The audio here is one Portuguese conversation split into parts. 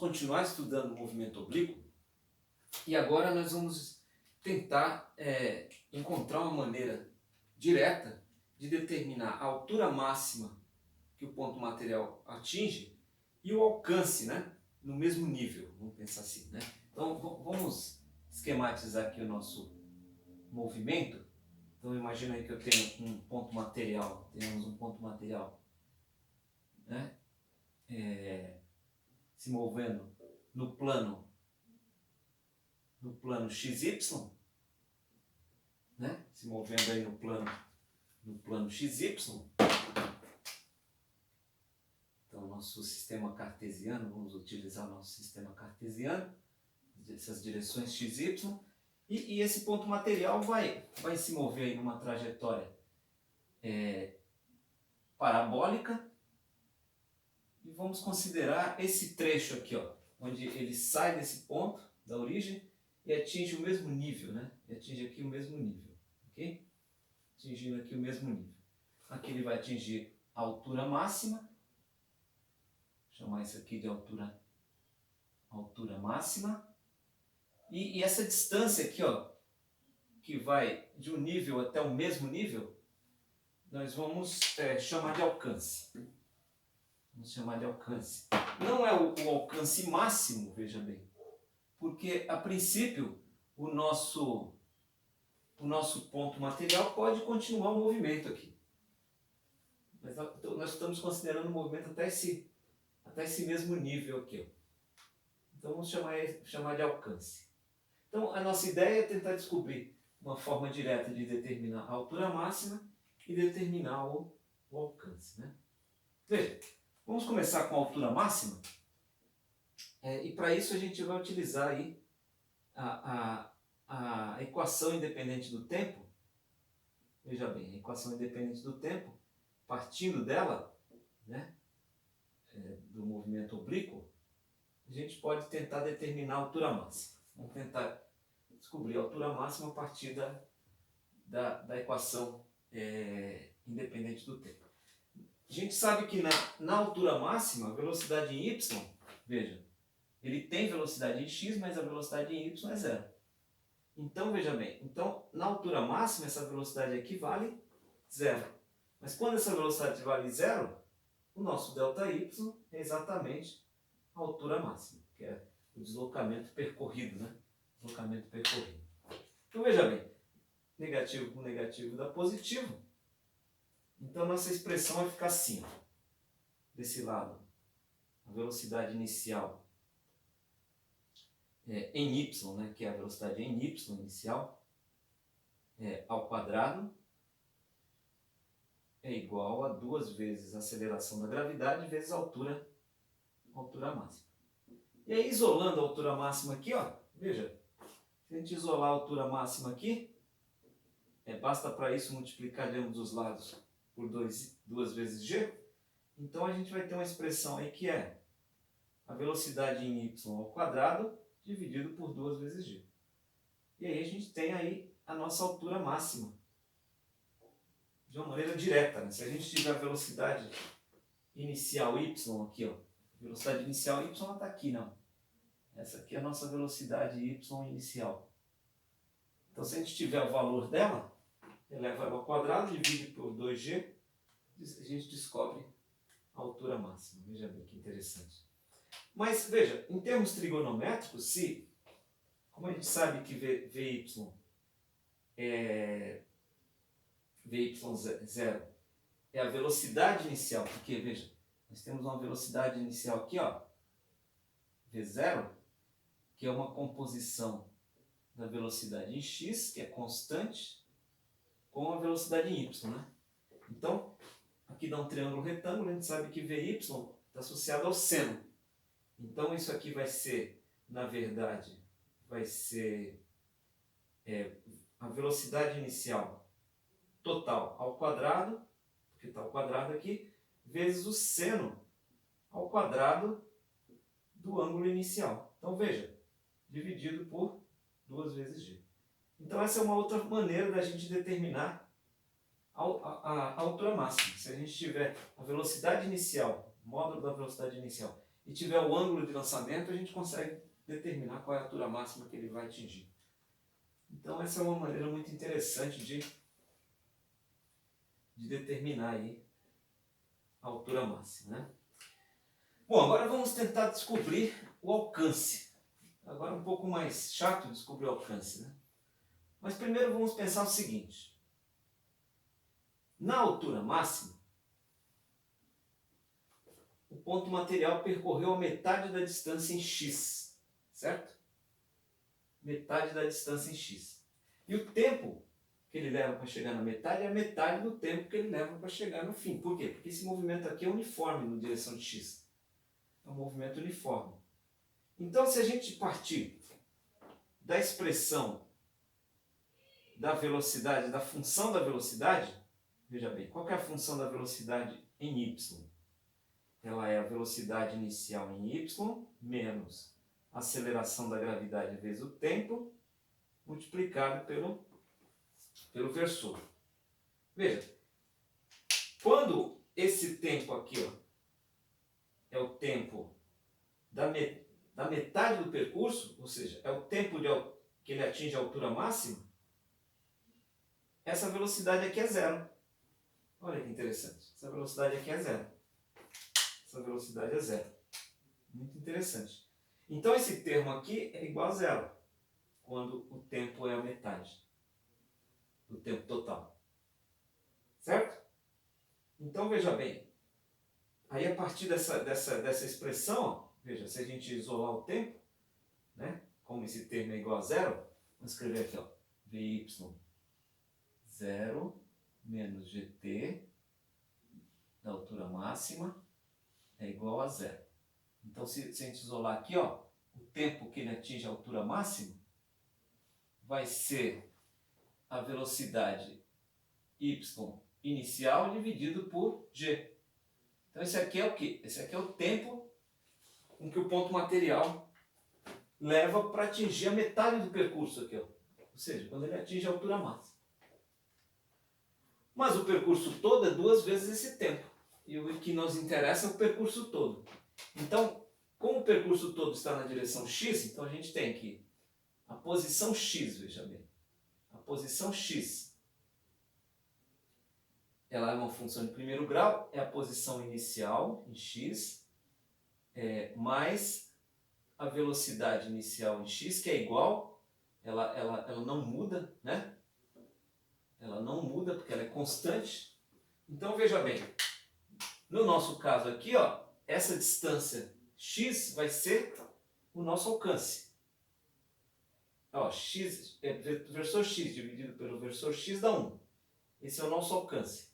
continuar estudando o movimento oblíquo e agora nós vamos tentar encontrar uma maneira direta de determinar a altura máxima que o ponto material atinge e o alcance, né, no mesmo nível, vamos pensar assim, né? Então vamos esquematizar aqui o nosso movimento. Então imagina aí que eu tenho um ponto material, temos um ponto material, né, se movendo no plano XY, né, se movendo aí no plano XY. Então nosso sistema cartesiano, vamos utilizar o nosso sistema cartesiano, essas direções XY, e esse ponto material vai se mover aí numa trajetória parabólica, e vamos considerar esse trecho aqui, ó, onde ele sai desse ponto da origem e atinge o mesmo nível, né? E atinge aqui o mesmo nível, ok? Atingindo aqui o mesmo nível. Aqui ele vai atingir a altura máxima, vou chamar isso aqui de altura máxima, e essa distância aqui, ó, que vai de um nível até o mesmo nível, nós vamos chamar de alcance. Vamos chamar de alcance. Não é o alcance máximo, veja bem, porque a princípio o nosso ponto material pode continuar o movimento aqui. Mas nós estamos considerando o movimento até esse mesmo nível aqui, ó. Então vamos chamar de alcance. Então a nossa ideia é tentar descobrir uma forma direta de determinar a altura máxima e determinar o alcance, né? Veja, vamos começar com a altura máxima, e para isso a gente vai utilizar aí a equação independente do tempo. Veja bem, a equação independente do tempo, partindo dela, né, do movimento oblíquo, a gente pode tentar determinar a altura máxima. Vamos tentar descobrir a altura máxima a partir da equação independente do tempo. A gente sabe que na altura máxima, a velocidade em y, veja, ele tem velocidade em x, mas a velocidade em y é zero. Então, veja bem, na altura máxima, essa velocidade aqui vale zero. Mas quando essa velocidade vale zero, o nosso ΔY é exatamente a altura máxima, que é o deslocamento percorrido, né? Deslocamento percorrido. Então, veja bem, negativo com negativo dá positivo. Então, nossa expressão vai ficar assim, ó. Desse lado, a velocidade inicial em y, né, que é a velocidade em y inicial, ao quadrado, é igual a 2 vezes a aceleração da gravidade vezes a altura máxima. E aí, isolando a altura máxima aqui, ó, veja, se a gente isolar a altura máxima aqui, basta para isso multiplicar de ambos os lados por 2 vezes g. Então a gente vai ter uma expressão aí que é a velocidade em y ao quadrado dividido por 2 vezes g. E aí a gente tem aí a nossa altura máxima, de uma maneira direta, né? Se a gente tiver a velocidade inicial y aqui, ó, a velocidade inicial y está aqui, não. Essa aqui é a nossa velocidade y inicial. Então se a gente tiver o valor dela, eleva ela ao quadrado, divide por 2g, a gente descobre a altura máxima. Veja bem que interessante. Mas veja, em termos trigonométricos, como a gente sabe que Vy0 é a velocidade inicial, porque veja, nós temos uma velocidade inicial aqui, ó, V0, que é uma composição da velocidade em x, que é constante, com a velocidade em y, né? Então, aqui dá um triângulo retângulo, a gente sabe que Vy está associado ao seno. Então isso aqui vai ser, na verdade, a velocidade inicial total ao quadrado, porque está ao quadrado aqui, vezes o seno ao quadrado do ângulo inicial. Então veja, dividido por 2 vezes g. Então essa é uma outra maneira da gente determinar a altura máxima. Se a gente tiver a velocidade inicial, módulo da velocidade inicial, e tiver o ângulo de lançamento, a gente consegue determinar qual é a altura máxima que ele vai atingir. Então essa é uma maneira muito interessante de determinar aí a altura máxima, né? Bom, agora vamos tentar descobrir o alcance. Agora um pouco mais chato descobrir o alcance, né? Mas primeiro vamos pensar o seguinte. Na altura máxima, o ponto material percorreu a metade da distância em x, certo? Metade da distância em x. E o tempo que ele leva para chegar na metade é a metade do tempo que ele leva para chegar no fim. Por quê? Porque esse movimento aqui é uniforme na direção de x. É um movimento uniforme. Então, se a gente partir da expressão da velocidade, da função da velocidade, veja bem, qual que é a função da velocidade em y? Ela é a velocidade inicial em y menos a aceleração da gravidade vezes o tempo multiplicado pelo versor. Veja, quando esse tempo aqui ó, é o tempo da metade do percurso, ou seja, é o tempo que ele atinge a altura máxima, essa velocidade aqui é zero. Olha que interessante. Essa velocidade aqui é zero. Essa velocidade é zero. Muito interessante. Então esse termo aqui é igual a zero, quando o tempo é a metade do tempo total. Certo? Então veja bem, aí a partir dessa expressão, ó, veja, se a gente isolar o tempo, né, como esse termo é igual a zero, vamos escrever aqui, ó, Vy 0 menos gt da altura máxima é igual a zero. Então, se a gente isolar aqui, ó, o tempo que ele atinge a altura máxima vai ser a velocidade y inicial dividido por g. Então, esse aqui é o quê? Esse aqui é o tempo com que o ponto material leva para atingir a metade do percurso aqui, ó. Ou seja, quando ele atinge a altura máxima. Mas o percurso todo é 2 vezes esse tempo. E o que nos interessa é o percurso todo. Então, como o percurso todo está na direção x, então a gente tem que a posição x, veja bem, a posição x, ela é uma função de primeiro grau, é a posição inicial em x, mais a velocidade inicial em x, que é igual, ela não muda, né? Ela não muda porque ela é constante. Então veja bem, no nosso caso aqui, ó, essa distância x vai ser o nosso alcance. Ó, x, versor x dividido pelo versor x dá 1. Esse é o nosso alcance.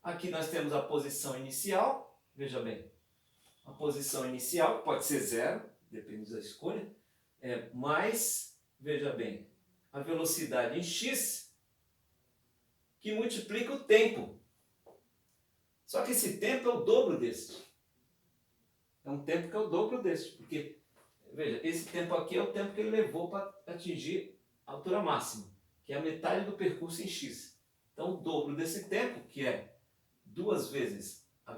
Aqui nós temos a posição inicial, veja bem, a posição inicial pode ser 0, depende da escolha, mais, veja bem, a velocidade em x, que multiplica o tempo. Só que esse tempo é o dobro deste. É um tempo que é o dobro deste, porque, veja, esse tempo aqui é o tempo que ele levou para atingir a altura máxima, que é a metade do percurso em x. Então, o dobro desse tempo, que é 2 vezes a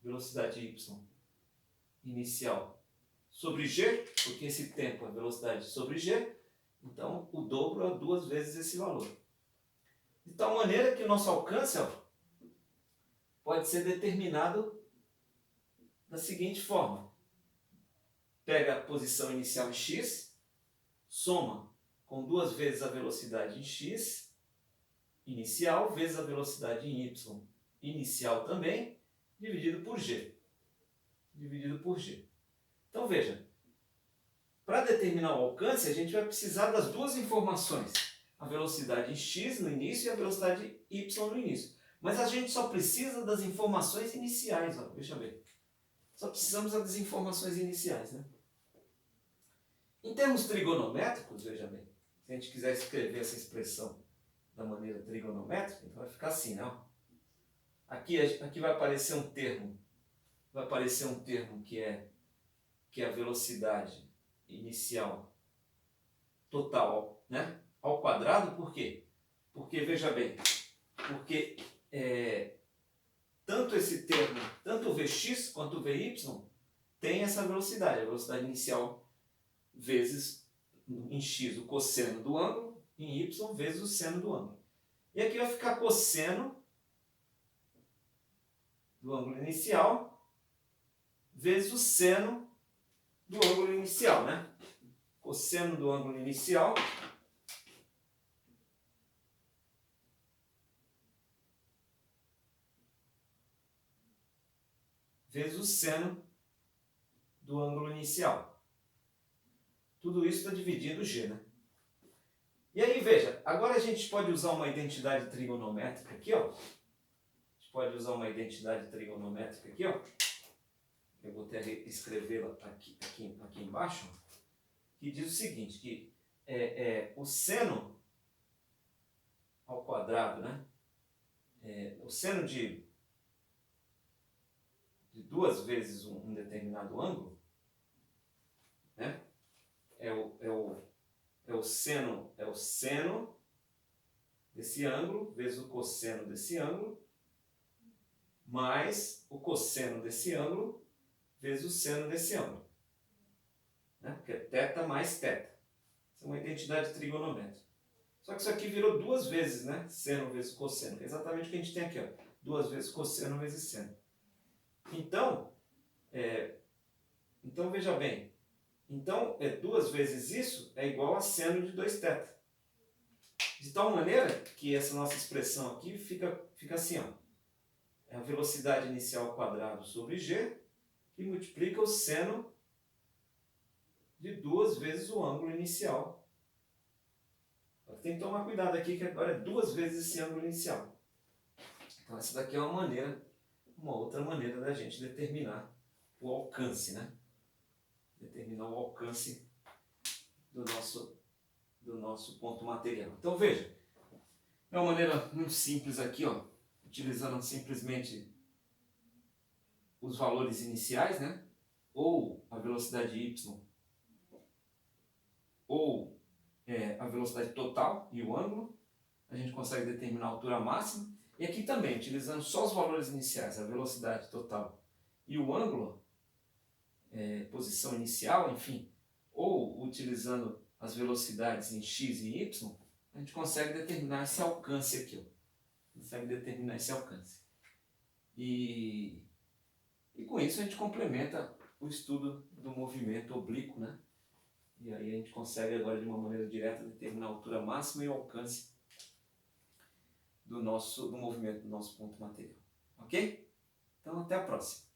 velocidade y inicial sobre g, porque esse tempo é velocidade sobre g, então o dobro é 2 vezes esse valor. De tal maneira que o nosso alcance, ó, pode ser determinado da seguinte forma. Pega a posição inicial em x, soma com 2 vezes a velocidade em x inicial, vezes a velocidade em y inicial também, dividido por g. Dividido por g. Então veja, para determinar o alcance, a gente vai precisar das duas informações. A velocidade em x no início e a velocidade y no início. Mas a gente só precisa das informações iniciais, ó, veja bem. Só precisamos das informações iniciais, né? Em termos trigonométricos, veja bem, se a gente quiser escrever essa expressão da maneira trigonométrica, então vai ficar assim, né? Aqui vai aparecer um termo, que é a velocidade inicial total, né? Ao quadrado, por quê? Porque, veja bem, tanto esse termo, tanto o Vx quanto o Vy, tem essa velocidade, a velocidade inicial vezes em x o cosseno do ângulo, em y vezes o seno do ângulo. E aqui vai ficar cosseno do ângulo inicial vezes o seno do ângulo inicial, né? Cosseno do ângulo inicial vezes o seno do ângulo inicial. Tudo isso está dividindo g, né? E aí, veja, agora a gente pode usar uma identidade trigonométrica aqui, ó. A gente pode usar uma identidade trigonométrica aqui, ó. Eu vou até escrevê-la aqui embaixo, que diz o seguinte, que o seno ao quadrado, né? O seno de duas vezes um determinado ângulo, né? É o seno desse ângulo vezes o cosseno desse ângulo mais o cosseno desse ângulo vezes o seno desse ângulo, né? Porque é θ mais θ. Isso é uma identidade trigonométrica. Só que isso aqui virou duas vezes, né? Seno vezes cosseno, que é exatamente o que a gente tem aqui, ó. Duas vezes cosseno vezes seno. Então veja bem, duas vezes isso é igual a seno de 2θ. De tal maneira que essa nossa expressão aqui fica assim, ó. É a velocidade inicial ao quadrado sobre g, que multiplica o seno de duas vezes o ângulo inicial. Tem que tomar cuidado aqui, que agora é duas vezes esse ângulo inicial. Então essa daqui é uma outra maneira da gente determinar o alcance, né? Determinar o alcance do nosso ponto material. Então veja, é uma maneira muito simples aqui, ó, utilizando simplesmente os valores iniciais, né? Ou a velocidade y, ou a velocidade total e o ângulo, a gente consegue determinar a altura máxima. E aqui também, utilizando só os valores iniciais, a velocidade total e o ângulo, posição inicial, enfim, ou utilizando as velocidades em x e y, a gente consegue determinar esse alcance aqui, ó. Consegue determinar esse alcance. E com isso a gente complementa o estudo do movimento oblíquo, né? E aí a gente consegue agora de uma maneira direta determinar a altura máxima e o alcance do movimento do nosso ponto material. Ok? Então até a próxima.